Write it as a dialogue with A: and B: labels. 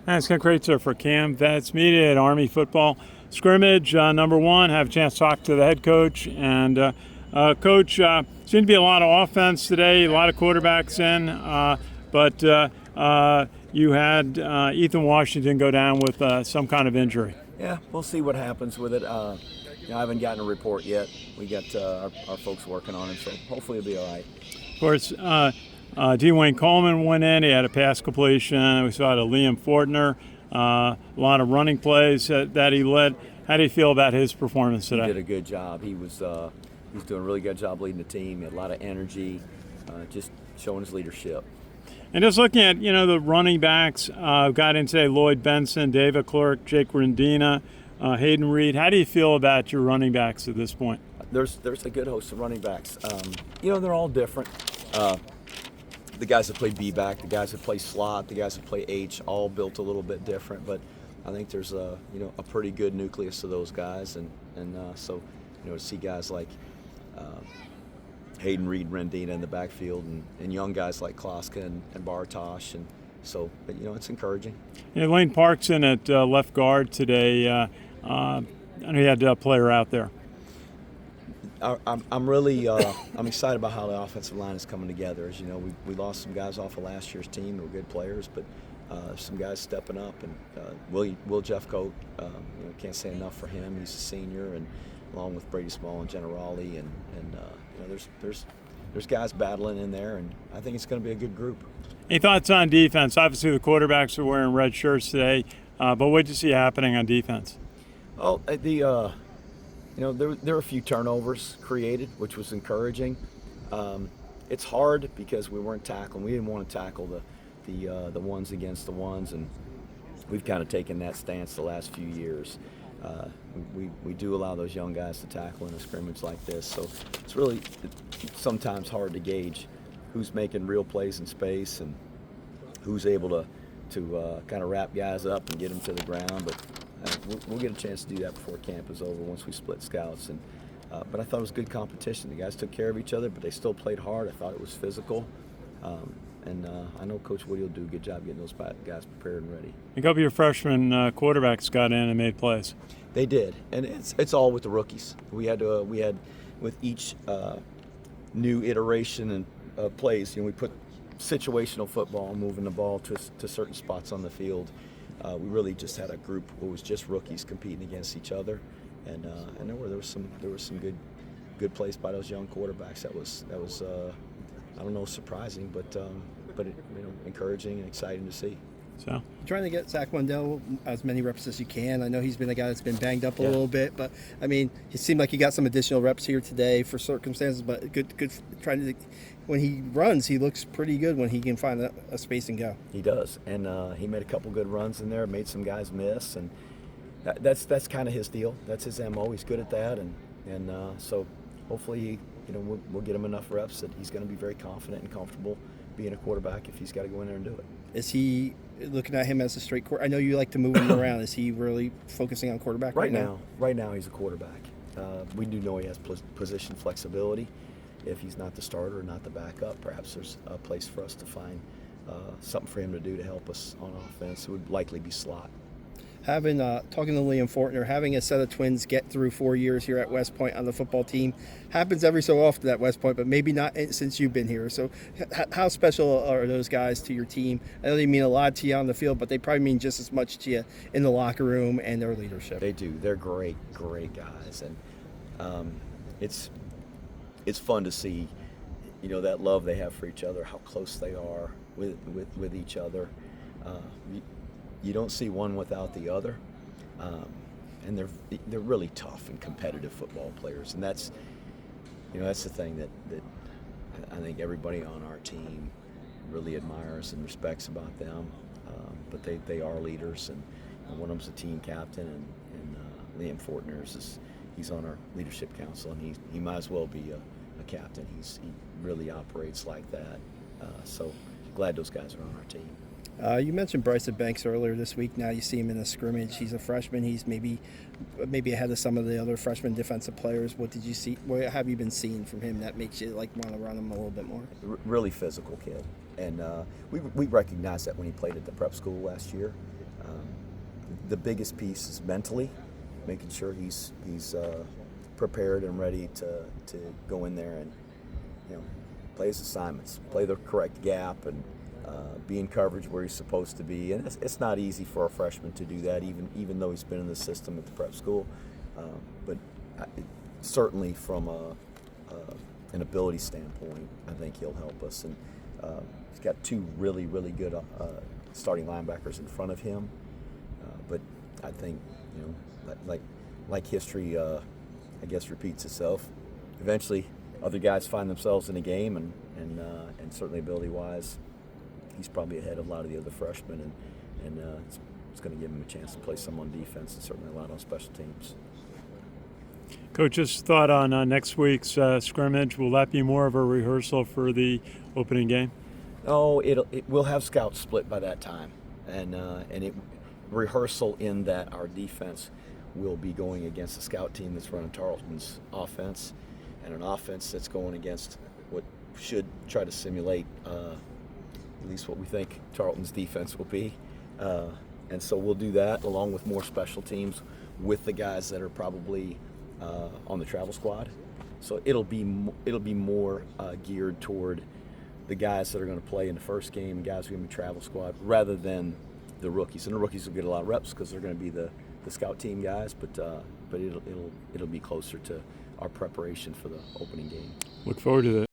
A: That's Ken Kreitzer for Cam Vets Media at Army Football Scrimmage. Number one, have a chance to talk to the head coach. And Coach, seemed to be a lot of offense today, a lot of quarterbacks in, but you had Ethan Washington go down with some kind of injury.
B: Yeah, we'll see what happens with it. I haven't gotten a report yet. We got our folks working on it, so hopefully it'll be all right.
A: Of course, D. Wayne Coleman went in. He had a pass completion. We saw it Liam Fortner. A lot of running plays that he led. How do you feel about his performance today?
B: He did a good job. He was doing a really good job leading the team. He had a lot of energy, just showing his leadership.
A: And just looking at, the running backs, got in today, Lloyd Benson, David Clark, Jake Rendina, Hayden Reed. How do you feel about your running backs at this point?
B: There's a good host of running backs. They're all different. The guys that play B-back, the guys that play slot, the guys that play H, all built a little bit different. But I think there's a pretty good nucleus of those guys, and so to see guys like Hayden Reed, Rendina in the backfield, and young guys like Kloska and Bartosh, and so it's encouraging.
A: Lane Park's in at left guard today. I know you had a player out there.
B: I'm really I'm excited about how the offensive line is coming together. As you know, we lost some guys off of last year's team that were good players, but some guys stepping up. And Will Jeffcoat, can't say enough for him. He's a senior, and along with Brady Small and Generali, and there's guys battling in there, and I think it's going to be a good group.
A: Any thoughts on defense? Obviously, the quarterbacks are wearing red shirts today, but what did you see happening on defense?
B: Oh, there were a few turnovers created, which was encouraging. It's hard because we weren't tackling. We didn't want to tackle the ones against the ones, and we've kind of taken that stance the last few years. We do allow those young guys to tackle in a scrimmage like this, so it's really sometimes hard to gauge who's making real plays in space and who's able to kind of wrap guys up and get them to the ground. But we'll get a chance to do that before camp is over once we split scouts. But I thought it was good competition. The guys took care of each other, but they still played hard. I thought it was physical. And I know Coach Woody will do a good job getting those guys prepared and ready.
A: A couple of your freshman quarterbacks got in and made plays.
B: They did, and it's all with the rookies. We had with each new iteration and plays. We put situational football, moving the ball to certain spots on the field. We really just had a group who was just rookies competing against each other, and there was some good plays by those young quarterbacks. That was I don't know, surprising, but encouraging and exciting to see.
C: So trying to get Zach Wendell as many reps as you can. I know he's been a guy that's been banged up a little bit, but I mean, it seemed like he got some additional reps here today for circumstances. But good. Trying to, when he runs, he looks pretty good when he can find a space and go.
B: He does, and he made a couple good runs in there. Made some guys miss, and that's kind of his deal. That's his MO. He's good at that, and so hopefully we'll get him enough reps that he's going to be very confident and comfortable being a quarterback if he's got to go in there and do it.
C: Is he looking at him as a straight quarterback? I know you like to move him around. Is he really focusing on quarterback right now?
B: Right now, he's a quarterback. We do know he has position flexibility. If he's not the starter or not the backup, perhaps there's a place for us to find something for him to do to help us on offense. It would likely be slot.
C: Talking to Liam Fortner, having a set of twins get through 4 years here at West Point on the football team happens every so often at West Point, but maybe not since you've been here. So how special are those guys to your team? I know they mean a lot to you on the field, but they probably mean just as much to you in the locker room and their leadership.
B: They do. They're great guys, and it's fun to see, that love they have for each other, how close they are with each other. You don't see one without the other, and they're really tough and competitive football players, and that's the thing that I think everybody on our team really admires and respects about them. But they are leaders, and one of them's a team captain, and Liam Fortner he's on our leadership council, and he might as well be a captain. He really operates like that. So glad those guys are on our team.
C: You mentioned Bryson Banks earlier this week. Now you see him in a scrimmage. He's a freshman. He's maybe ahead of some of the other freshman defensive players. What did you see? What have you been seeing from him that makes you want to run him a little bit more?
B: Really physical kid, and we recognized that when he played at the prep school last year. The biggest piece is mentally, making sure he's prepared and ready to go in there and play his assignments, play the correct gap, and be in coverage where he's supposed to be. And it's not easy for a freshman to do that, even though he's been in the system at the prep school. But certainly from an ability standpoint, I think he'll help us. And he's got two really good starting linebackers in front of him. But I think like history, I guess repeats itself. Eventually, other guys find themselves in a game, and certainly ability-wise, he's probably ahead of a lot of the other freshmen, and it's going to give him a chance to play some on defense and certainly a lot on special teams.
A: Coach, just thought on next week's scrimmage. Will that be more of a rehearsal for the opening game?
B: Oh, we'll have scouts split by that time, and it rehearsal in that our defense will be going against a scout team that's running Tarleton's offense, and an offense that's going against what should try to simulate at least what we think Tarleton's defense will be. And so we'll do that along with more special teams with the guys that are probably on the travel squad. So it'll be more geared toward the guys that are going to play in the first game, and guys who are going to be travel squad, rather than the rookies. And the rookies will get a lot of reps because they're going to be the scout team guys. But it'll be closer to our preparation for the opening game.
A: Look forward to that.